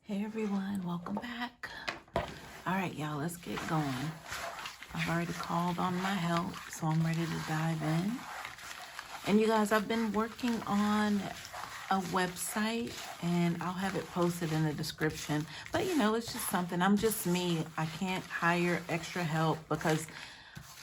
Hey everyone, welcome back. All right, y'all, let's get going. I've already called on my help, so I'm ready to dive in. And you guys, I've been working on a website and I'll have it posted in the description. But you know, it's just something. I'm just me. I can't hire extra help because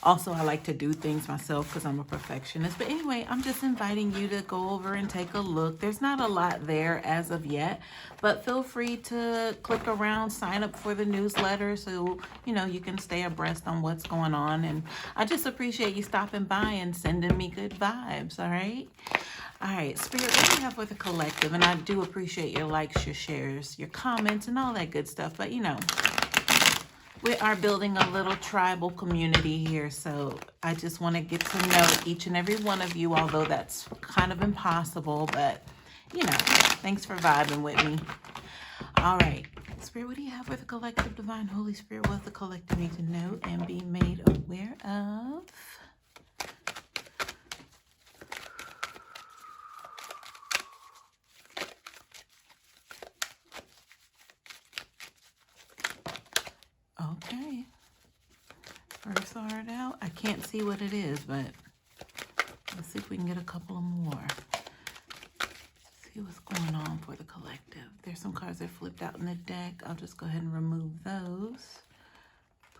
also I like to do things myself because I'm a perfectionist. But anyway, I'm just inviting you to go over and take a look. There's not a lot there as of yet, but feel free to click around, sign up for the newsletter so you know you can stay abreast on what's going on. And I just appreciate you stopping by and sending me good vibes. All right. All right, Spirit, what do you have for the collective? And I do appreciate your likes, your shares, your comments, and all that good stuff. But you know, we are building a little tribal community here, so I just want to get to know each and every one of you, although that's kind of impossible, but, you know, thanks for vibing with me. All right. Spirit, what do you have for the collective? Divine Holy Spirit, what the collective need to know and be made aware of? Okay. First card out. I can't see what it is, but let's see if we can get a couple of more. See what's going on for the collective. There's some cards that flipped out in the deck. I'll just go ahead and remove those.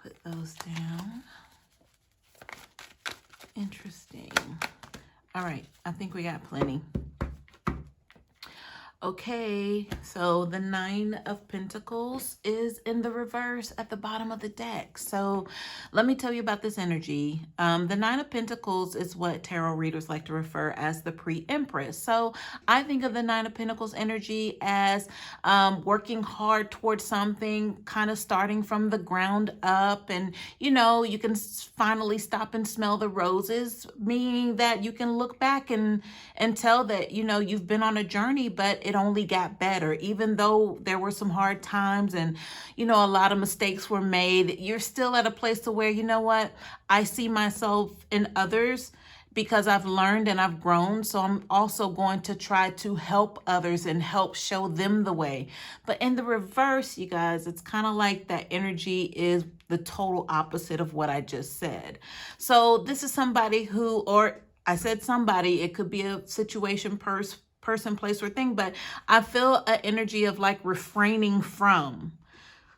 Put those down. Interesting. All right, I think we got plenty. Okay, so the Nine of Pentacles is in the reverse at the bottom of the deck. So let me tell you about this energy. The Nine of Pentacles is what tarot readers like to refer as the pre-Empress. So I think of the Nine of Pentacles energy as working hard towards something, kind of starting from the ground up. And, you know, you can finally stop and smell the roses, meaning that you can look back and tell that, you know, you've been on a journey, but it only got better. Even though there were some hard times and, you know, a lot of mistakes were made, you're still at a place to where, you know what, I see myself in others because I've learned and I've grown. So I'm also going to try to help others and help show them the way. But in the reverse, you guys, it's kind of like that energy is the total opposite of what I just said. So this is somebody who, or I said somebody, it could be a situation, person, place, or thing, but I feel an energy of like refraining from.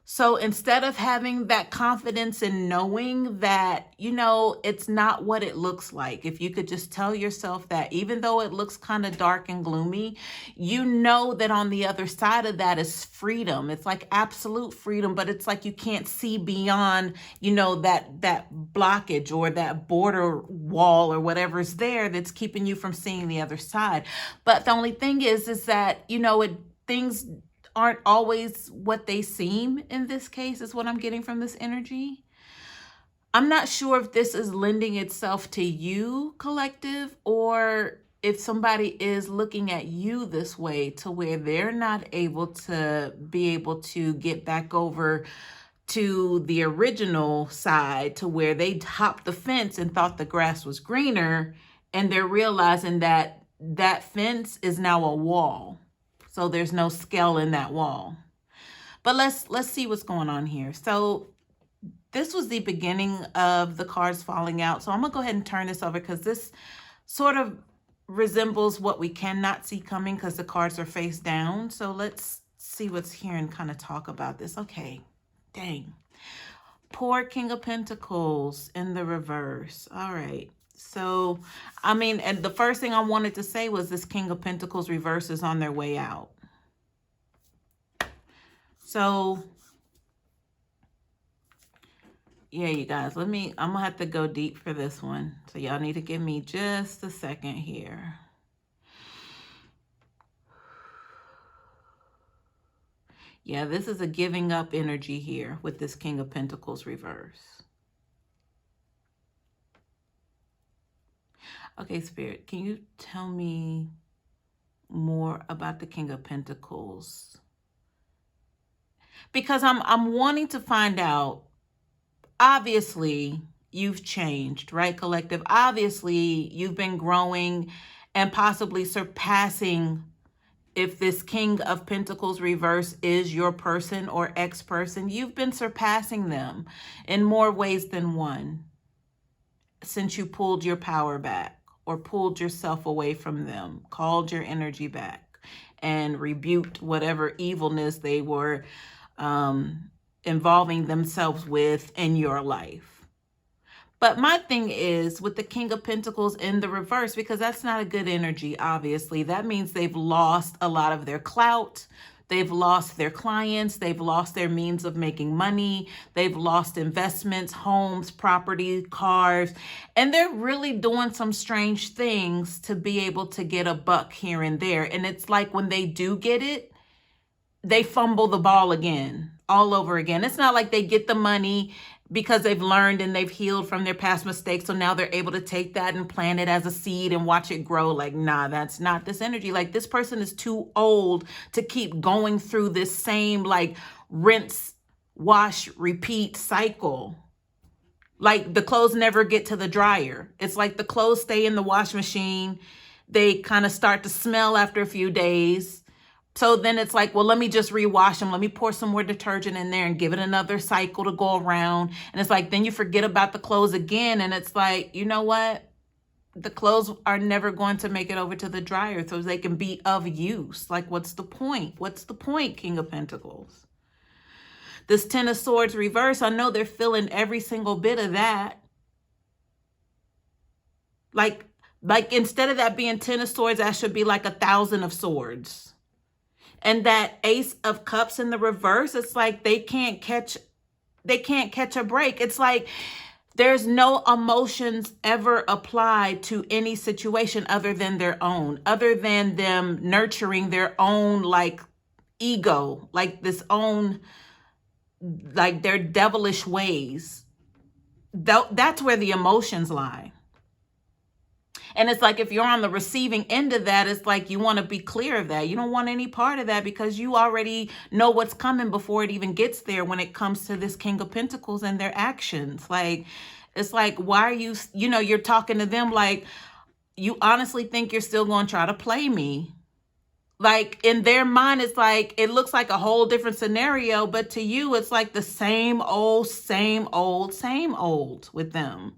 So instead of having that confidence in knowing that, you know, it's not what it looks like, if you could just tell yourself that even though it looks kind of dark and gloomy, you know that on the other side of that is freedom. It's like absolute freedom, but it's like you can't see beyond, you know, that blockage or that border wall or whatever's there that's keeping you from seeing the other side. But the only thing is that, you know, things aren't always what they seem in this case, is what I'm getting from this energy. I'm not sure if this is lending itself to you, collective, or if somebody is looking at you this way to where they're not able to get back over to the original side, to where they hopped the fence and thought the grass was greener, and they're realizing that that fence is now a wall. So there's no scale in that wall. But let's see what's going on here. So this was the beginning of the cards falling out. So I'm gonna go ahead and turn this over because this sort of resembles what we cannot see coming because the cards are face down. So let's see what's here and kind of talk about this. Okay, dang. Poor King of Pentacles in the reverse. All right. So, I mean, and the first thing I wanted to say was this King of Pentacles reverse is on their way out. So, yeah, you guys, I'm going to have to go deep for this one. So y'all need to give me just a second here. Yeah, this is a giving up energy here with this King of Pentacles reverse. Okay, Spirit, can you tell me more about the King of Pentacles? Because I'm wanting to find out, obviously, you've changed, right, collective? Obviously, you've been growing and possibly surpassing if this King of Pentacles reverse is your person or ex-person, you've been surpassing them in more ways than one since you pulled your power back or pulled yourself away from them, called your energy back, and rebuked whatever evilness they were involving themselves with in your life. But my thing is with the King of Pentacles in the reverse, because that's not a good energy, obviously. That means they've lost a lot of their clout. They've lost their clients. They've lost their means of making money. They've lost investments, homes, property, cars. And they're really doing some strange things to be able to get a buck here and there. And it's like when they do get it, they fumble the ball again, all over again. It's not like they get the money because they've learned and they've healed from their past mistakes. So now they're able to take that and plant it as a seed and watch it grow. Like, nah, that's not this energy. Like, this person is too old to keep going through this same like rinse, wash, repeat cycle. Like the clothes never get to the dryer. It's like the clothes stay in the wash machine. They kind of start to smell after a few days. So then it's like, well, let me just rewash them. Let me pour some more detergent in there and give it another cycle to go around. And it's like, then you forget about the clothes again. And it's like, you know what? The clothes are never going to make it over to the dryer so they can be of use. Like, what's the point? What's the point, King of Pentacles? This Ten of Swords reverse, I know they're feeling every single bit of that. Like instead of that being 10 of Swords, that should be like 1,000 of Swords. And that Ace of Cups in the reverse, it's like they can't catch a break. It's like there's no emotions ever applied to any situation other than their own, other than them nurturing their own like ego, like this own, like their devilish ways. That's where the emotions lie. And it's like, if you're on the receiving end of that, it's like you want to be clear of that. You don't want any part of that because you already know what's coming before it even gets there when it comes to this King of Pentacles and their actions. Like, it's like, why are you, you're talking to them like you honestly think you're still going to try to play me. Like in their mind, it's like, it looks like a whole different scenario, but to you, it's like the same old, same old, same old with them.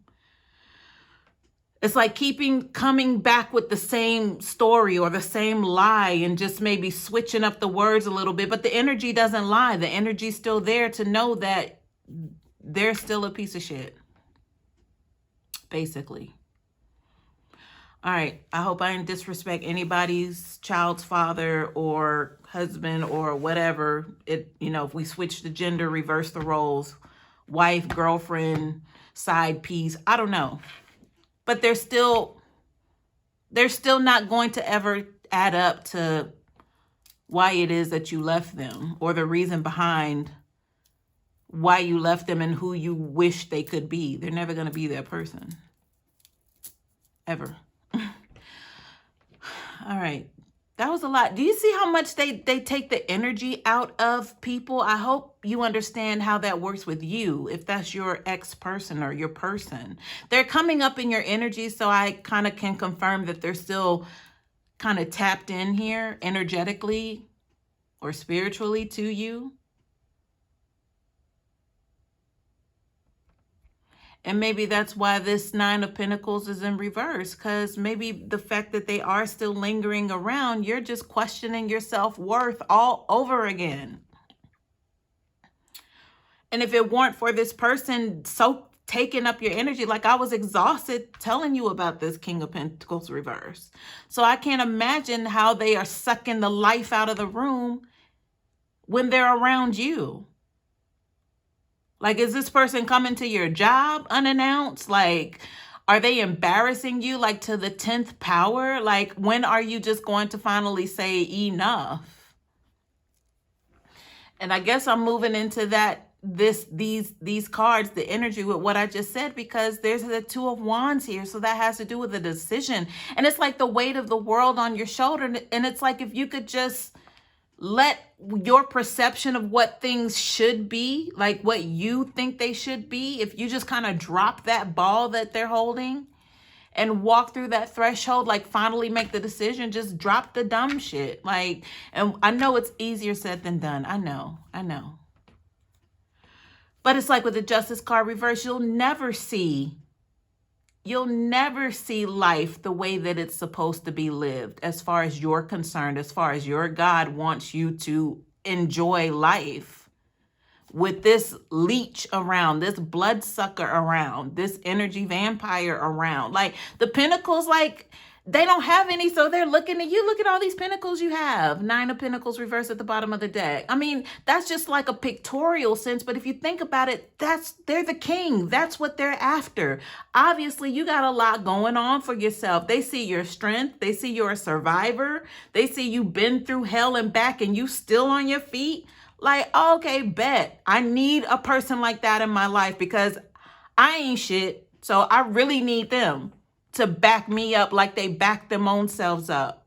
It's like coming back with the same story or the same lie and just maybe switching up the words a little bit. But the energy doesn't lie. The energy's still there to know that they're still a piece of shit, basically. All right. I hope I didn't disrespect anybody's child's father or husband or whatever. If we switch the gender, reverse the roles, wife, girlfriend, side piece, I don't know. But they're still not going to ever add up to why it is that you left them or the reason behind why you left them and who you wish they could be. They're never going to be that person. Ever. All right. That was a lot. Do you see how much they take the energy out of people? I hope you understand how that works with you, if that's your ex-person or your person. They're coming up in your energy, so I kind of can confirm that they're still kind of tapped in here energetically or spiritually to you. And maybe that's why this Nine of Pentacles is in reverse, because maybe the fact that they are still lingering around, you're just questioning your self-worth all over again. And if it weren't for this person so taking up your energy, like I was exhausted telling you about this King of Pentacles reverse. So I can't imagine how they are sucking the life out of the room when they're around you. Like, is this person coming to your job unannounced? Like, are they embarrassing you like to the 10th power? Like, when are you just going to finally say enough? And I guess I'm moving into that, these cards, the energy with what I just said, because there's the Two of Wands here. So that has to do with a decision. And it's like the weight of the world on your shoulder. And it's like, if you could just let your perception of what things should be, like what you think they should be, if you just kind of drop that ball that they're holding and walk through that threshold, like finally make the decision, just drop the dumb shit. Like, and I know it's easier said than done. I know. But it's like with the Justice card reverse, you'll never see life the way that it's supposed to be lived, as far as you're concerned, as far as your God wants you to enjoy life. With this leech around, this bloodsucker around, this energy vampire around. Like the Pentacles, like they don't have any, so they're looking at you. Look at all these Pentacles you have. 9 of Pentacles reversed at the bottom of the deck. I mean, that's just like a pictorial sense, but if you think about it, they're the king. That's what they're after. Obviously, you got a lot going on for yourself. They see your strength. They see you're a survivor. They see you've been through hell and back and you still on your feet. Like, okay, bet. I need a person like that in my life because I ain't shit. So I really need them to back me up like they back them own selves up.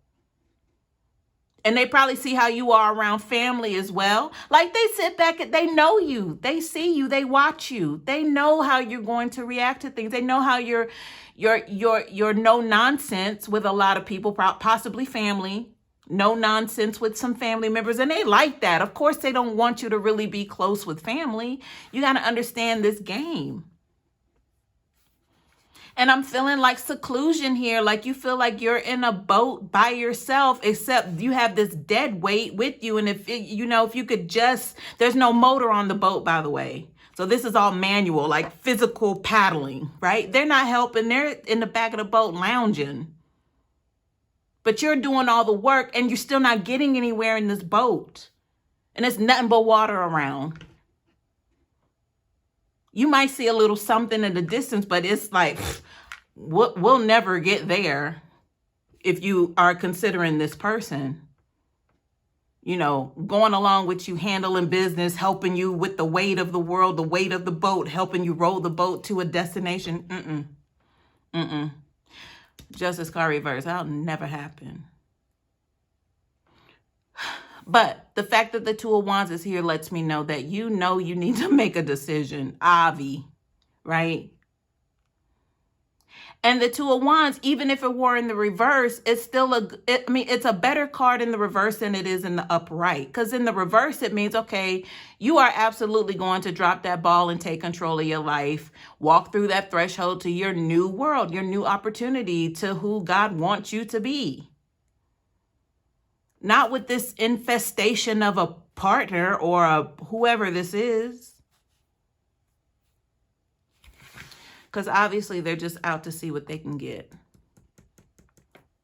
And they probably see how you are around family as well. Like they sit back and they know you. They see you. They watch you. They know how you're going to react to things. They know how you're no nonsense with a lot of people, possibly family. No nonsense with some family members. And they like that. Of course, they don't want you to really be close with family. You got to understand this game. And I'm feeling like seclusion here. Like you feel like you're in a boat by yourself, except you have this dead weight with you. And if you could just, there's no motor on the boat, by the way. So this is all manual, like physical paddling, right? They're not helping. They're in the back of the boat lounging. But you're doing all the work and you're still not getting anywhere in this boat. And there's nothing but water around. You might see a little something in the distance, but it's like, we'll never get there if you are considering this person. You know, going along with you, handling business, helping you with the weight of the world, the weight of the boat, helping you row the boat to a destination. Justice card reverse. That'll never happen. But the fact that the 2 of Wands is here lets me know that you need to make a decision. Avi, right? And the 2 of Wands, even if it were in the reverse, it's still it's a better card in the reverse than it is in the upright. Because in the reverse, it means, okay, you are absolutely going to drop that ball and take control of your life. Walk through that threshold to your new world, your new opportunity, to who God wants you to be. Not with this infestation of a partner or whoever this is. Because obviously they're just out to see what they can get.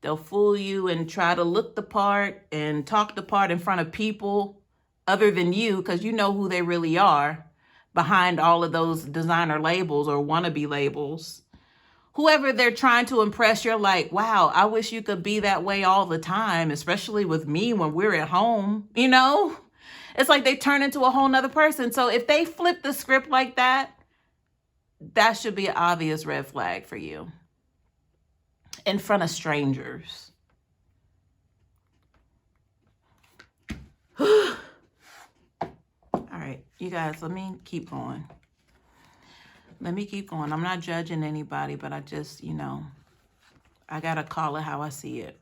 They'll fool you and try to look the part and talk the part in front of people other than you, because you know who they really are behind all of those designer labels or wannabe labels. Whoever they're trying to impress, you're like, wow, I wish you could be that way all the time, especially with me when we're at home, you know? It's like they turn into a whole nother person. So if they flip the script like that, that should be an obvious red flag for you. In front of strangers. All right, you guys, let me keep going. I'm not judging anybody, but I just, I got to call it how I see it.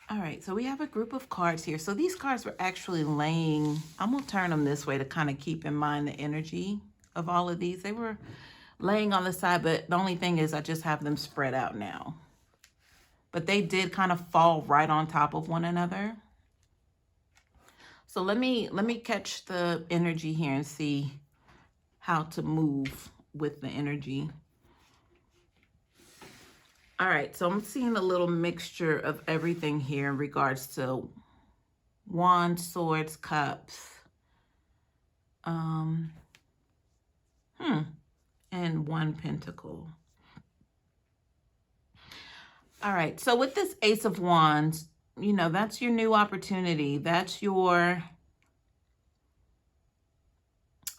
All right, so we have a group of cards here. So these cards were actually laying, I'm going to turn them this way to kind of keep in mind the energy of all of these. They were laying on the side, but the only thing is I just have them spread out now. But they did kind of fall right on top of one another. So let me catch the energy here and see how to move with the energy. All right, so I'm seeing a little mixture of everything here in regards to Wands, Swords, Cups. And 1 Pentacle. All right, so with this Ace of Wands, that's your new opportunity. That's your...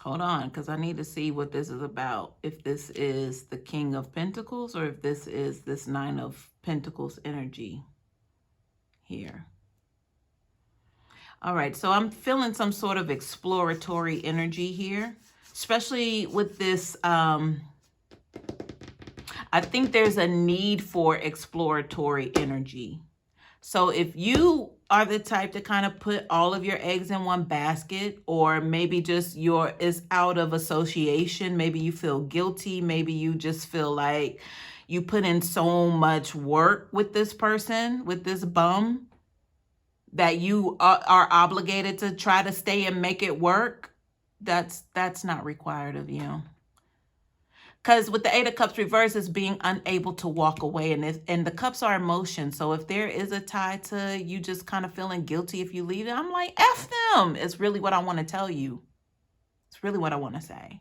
Hold on, because I need to see what this is about. If this is the King of Pentacles or if this is this 9 of Pentacles energy here. All right, so I'm feeling some sort of exploratory energy here, especially with this I think there's a need for exploratory energy. So if you are the type to kind of put all of your eggs in one basket, or maybe just is out of association, maybe you feel guilty, maybe you just feel like you put in so much work with this person, with this bum, that you are obligated to try to stay and make it work, that's not required of you. Because with the Eight of Cups reverse, is being unable to walk away. And the cups are emotion. So if there is a tie to you just kind of feeling guilty if you leave it, I'm like, F them. It's really what I want to tell you. It's really what I want to say.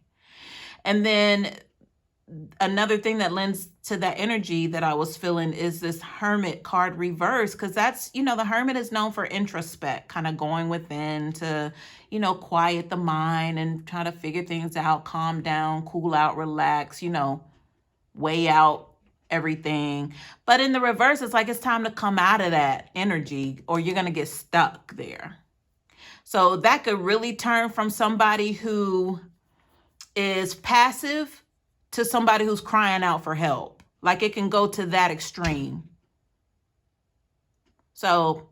And then another thing that lends to that energy that I was feeling is this Hermit card reverse, because that's, you know, the Hermit is known for introspect, kind of going within to, you know, quiet the mind and try to figure things out, calm down, cool out, relax, you know, weigh out everything. But in the reverse, it's like it's time to come out of that energy or you're going to get stuck there. So that could really turn from somebody who is passive to somebody who's crying out for help. Like it can go to that extreme. So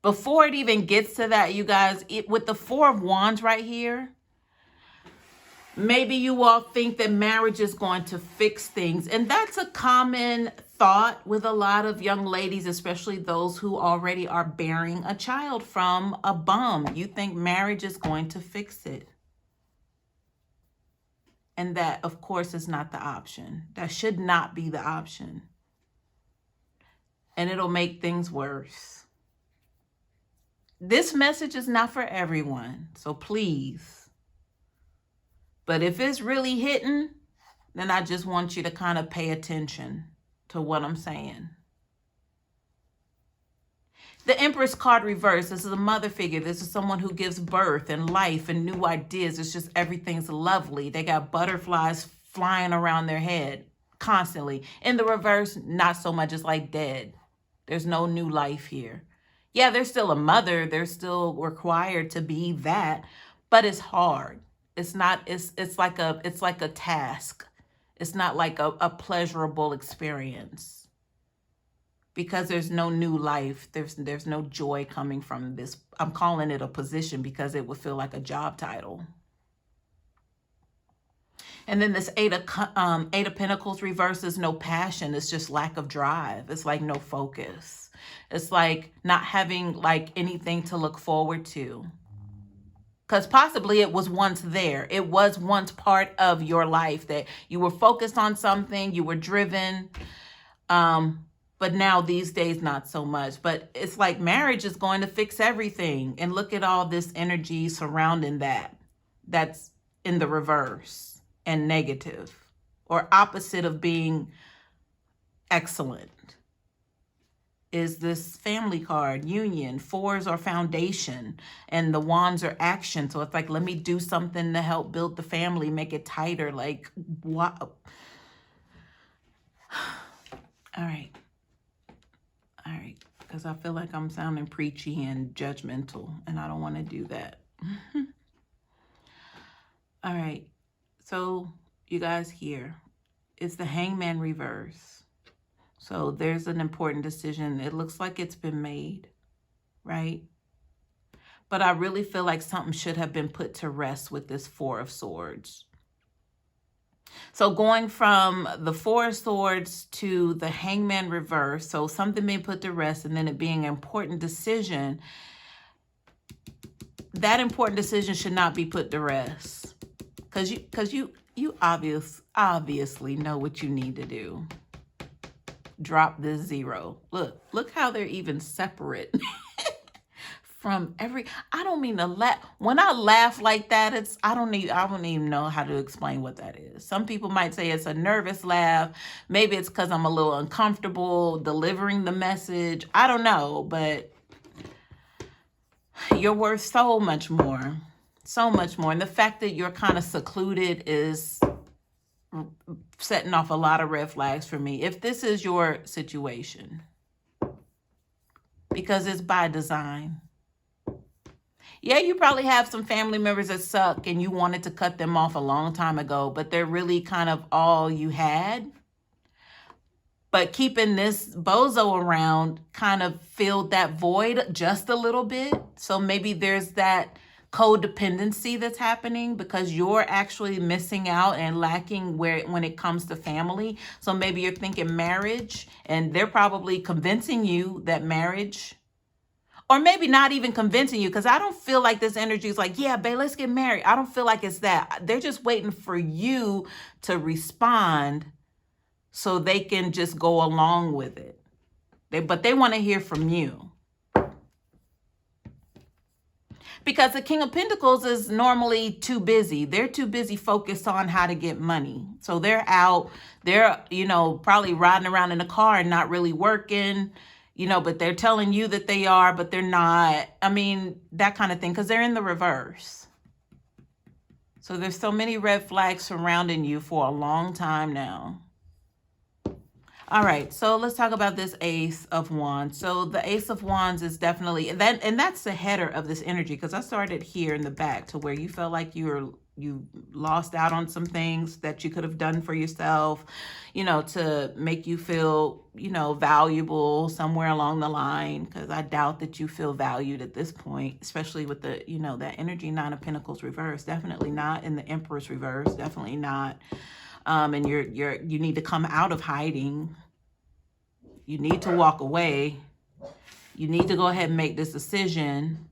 before it even gets to that, you guys, with the Four of Wands right here, maybe you all think that marriage is going to fix things. And that's a common thought with a lot of young ladies, especially those who already are bearing a child from a bum. You think marriage is going to fix it. And that, of course, is not the option. That should not be the option. And it'll make things worse. This message is not for everyone, so please. But if it's really hitting, then I just want you to kind of pay attention to what I'm saying. The Empress card reverse, this is a mother figure. This is someone who gives birth and life and new ideas. It's just everything's lovely. They got butterflies flying around their head constantly. In the reverse, not so much. It's like dead. There's no new life here. Yeah, they're still a mother. They're still required to be that, but it's hard. It's not, it's like a task. It's not like a pleasurable experience. Because there's no new life, there's no joy coming from this. I'm calling it a position because it would feel like a job title. And then this Eight of Pentacles reverse is no passion. It's just lack of drive. It's like no focus. It's like not having like anything to look forward to. Because possibly it was once there. It was once part of your life that you were focused on something, you were driven. But now these days, not so much. But it's like marriage is going to fix everything. And look at all this energy surrounding that. That's in the reverse and negative or opposite of being excellent. Is this family card, union, fours are foundation, and the wands are action. So it's like, let me do something to help build the family, make it tighter. Like, wow. All right. All right, because I feel like I'm sounding preachy and judgmental, and I don't want to do that. All right, so you guys here, it's the Hangman Reverse. So there's an important decision. It looks like it's been made, right? But I really feel like something should have been put to rest with this Four of Swords. So going from the Four of Swords to the Hangman Reverse, so something being put to rest and then it being an important decision, that important decision should not be put to rest. Because you obviously know what you need to do. Drop this zero. Look how they're even separate. From I don't mean to laugh. When I laugh like that, I don't even know how to explain what that is. Some people might say it's a nervous laugh. Maybe it's because I'm a little uncomfortable delivering the message. I don't know, but you're worth so much more. So much more. And the fact that you're kind of secluded is setting off a lot of red flags for me. If this is your situation, because it's by design. Yeah, you probably have some family members that suck and you wanted to cut them off a long time ago, but they're really kind of all you had. But keeping this bozo around kind of filled that void just a little bit. So maybe there's that codependency that's happening because you're actually missing out and lacking when it comes to family. So maybe you're thinking marriage and they're probably convincing you that marriage, or maybe not even convincing you, because I don't feel like this energy is like, yeah, babe, let's get married. I don't feel like it's that. They're just waiting for you to respond so they can just go along with it. But they want to hear from you. Because the King of Pentacles is normally too busy. They're too busy focused on how to get money. So they're out, they're, probably riding around in a car and not really working, but they're telling you that they are, but they're not. I mean, that kind of thing, because they're in the reverse. So there's so many red flags surrounding you for a long time now. All right, so let's talk about this Ace of Wands. So the Ace of Wands is definitely that, and that's the header of this energy, because I started here in the back to where you felt like you lost out on some things that you could have done for yourself, to make you feel, valuable somewhere along the line, because I doubt that you feel valued at this point, especially with the, that energy, Nine of Pentacles reverse. Definitely not in the Empress reverse, definitely not. And you need to come out of hiding. You need to walk away. You need to go ahead and make this decision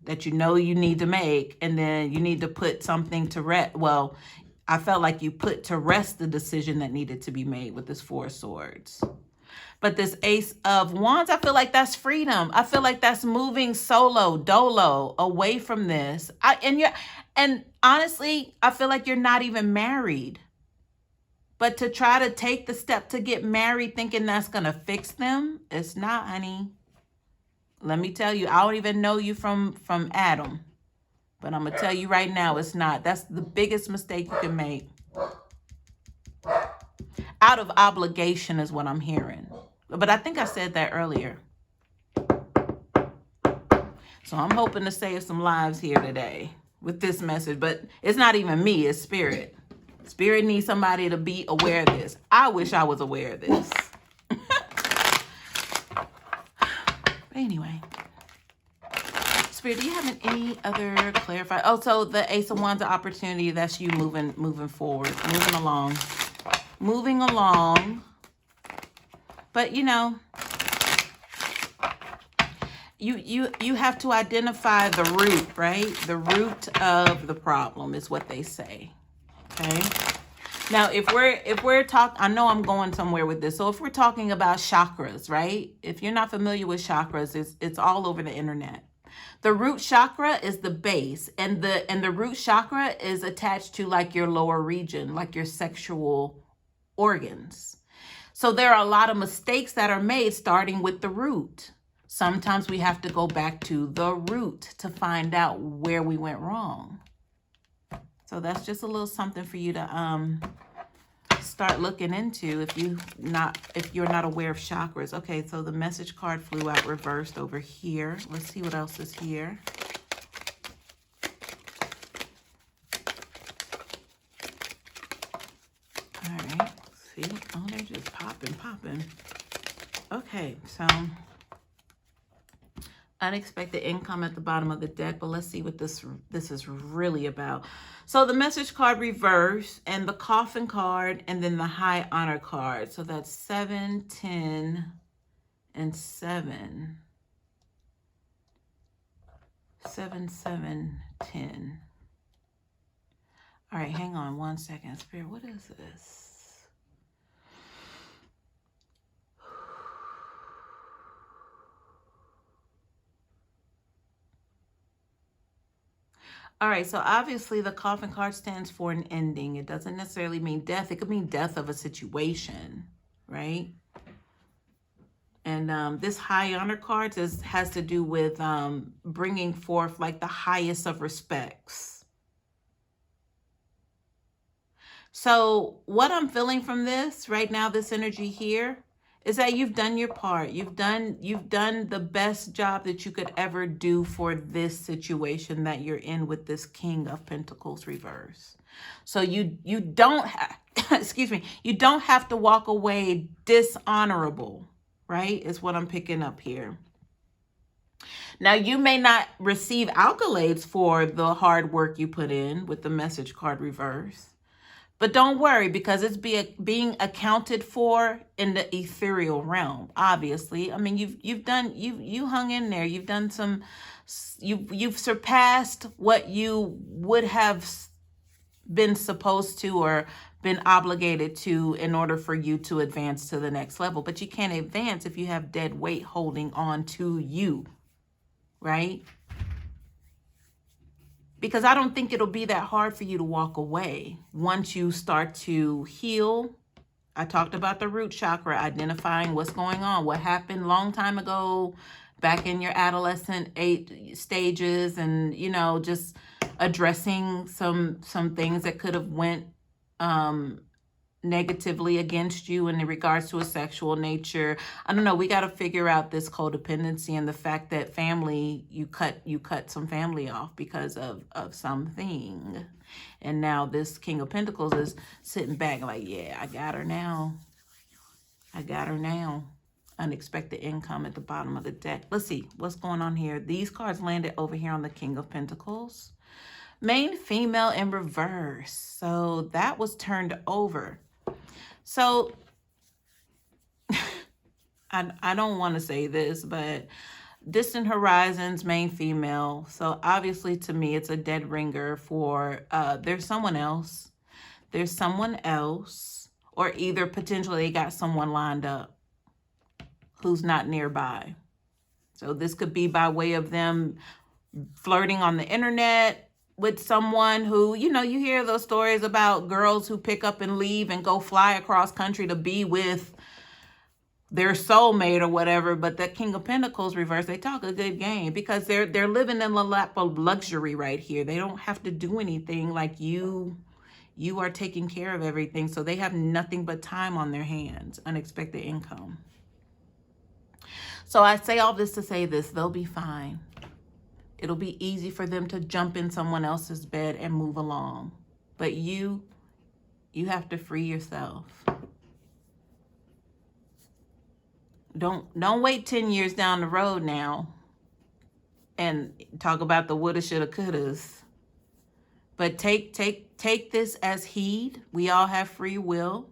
that you need to make, and then you need to put something to rest. Well, I felt like you put to rest the decision that needed to be made with this Four of Swords. But this Ace of Wands, I feel like that's freedom. I feel like that's moving solo, dolo, away from this. And honestly, I feel like you're not even married. But to try to take the step to get married thinking that's going to fix them, it's not, honey. Let me tell you, I don't even know you from Adam. But I'm going to tell you right now, it's not. That's the biggest mistake you can make. Out of obligation is what I'm hearing. But I think I said that earlier. So I'm hoping to save some lives here today with this message. But it's not even me, it's Spirit. Spirit needs somebody to be aware of this. I wish I was aware of this. Anyway. Spirit, do you have any other clarify? Oh, so the Ace of Wands, the opportunity, that's you moving forward, moving along. Moving along. But, you have to identify the root, right? The root of the problem is what they say. Okay. Now, if we're talking, I know I'm going somewhere with this. So if we're talking about chakras, right? If you're not familiar with chakras, it's all over the internet. The root chakra is the base, and the root chakra is attached to like your lower region, like your sexual organs. So there are a lot of mistakes that are made starting with the root. Sometimes we have to go back to the root to find out where we went wrong. So that's just a little something for you to start looking into if you're not aware of chakras. Okay, so the message card flew out reversed over here. Let's see what else is here. All right, see, oh, they're just popping. Okay, so unexpected income at the bottom of the deck, but let's see what this is really about. So the message card reverse, and the coffin card, and then the high honor card. So that's 7, 10, and 7. 7, 7, 10. All right, hang on one second. Spirit, what is this? All right, so obviously the coffin card stands for an ending. It doesn't necessarily mean death. It could mean death of a situation, right? And this high honor card has to do with bringing forth like the highest of respects. So what I'm feeling from this right now, this energy here, is that you've done your part. You've done the best job that you could ever do for this situation that you're in with this King of Pentacles reverse. So you don't excuse me, you don't have to walk away dishonorable, right? Is what I'm picking up here. Now, you may not receive accolades for the hard work you put in with the Message card reverse. But don't worry, because it's being accounted for in the ethereal realm. Obviously, I mean, you hung in there. You've done some, you've surpassed what you would have been supposed to or been obligated to in order for you to advance to the next level. But you can't advance if you have dead weight holding on to you, right? Because I don't think it'll be that hard for you to walk away once you start to heal. I talked about the root chakra, identifying what's going on, what happened long time ago, back in your adolescent stages, and, you know, just addressing some things that could have went negatively against you in regards to a sexual nature. I don't know. We got to figure out this codependency and the fact that family, you cut some family off because of something. And now this King of Pentacles is sitting back like, yeah, I got her now. I got her now. Unexpected income at the bottom of the deck. Let's see what's going on here. These cards landed over here on the King of Pentacles. Main female in reverse. So that was turned over. So I don't want to say this, but distant horizons, main female. So obviously to me, it's a dead ringer for there's someone else. There's someone else, or either potentially they got someone lined up who's not nearby. So this could be by way of them flirting on the internet with someone who, you know, you hear those stories about girls who pick up and leave and go fly across country to be with their soulmate or whatever. But the King of Pentacles reverse, they talk a good game because they're living in the lap of luxury right here. They don't have to do anything. Like you are taking care of everything. So they have nothing but time on their hands. Unexpected income. So I say all this to say this, they'll be fine. It'll be easy for them to jump in someone else's bed and move along. But you have to free yourself. Don't wait 10 years down the road now and talk about the woulda, shoulda, couldas. But take this as heed. We all have free will.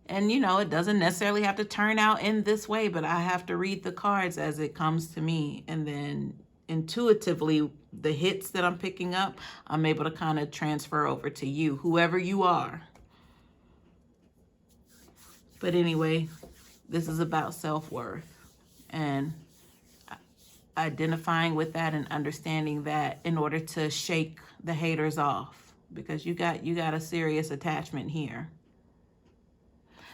And, you know, it doesn't necessarily have to turn out in this way, but I have to read the cards as it comes to me. And then intuitively, the hits that I'm picking up, I'm able to kind of transfer over to you, whoever you are. But anyway, this is about self-worth and identifying with that and understanding that in order to shake the haters off, because you got a serious attachment here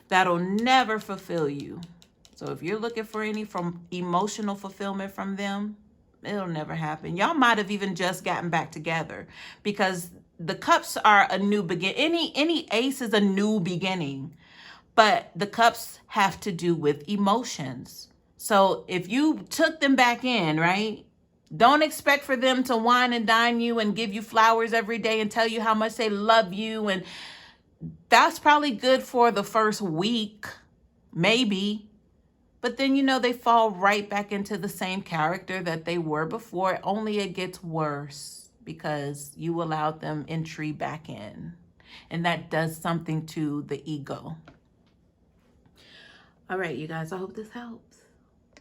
that'll never fulfill you. So if you're looking for any emotional fulfillment from them, it'll never happen. Y'all might have even just gotten back together, because the cups are a new beginning. Any ace is a new beginning, but the cups have to do with emotions. So if you took them back in, right? Don't expect for them to wine and dine you and give you flowers every day and tell you how much they love you. And that's probably good for the first week, maybe. But then, you know, they fall right back into the same character that they were before. Only it gets worse because you allowed them entry back in. And that does something to the ego. All right, you guys, I hope this helps.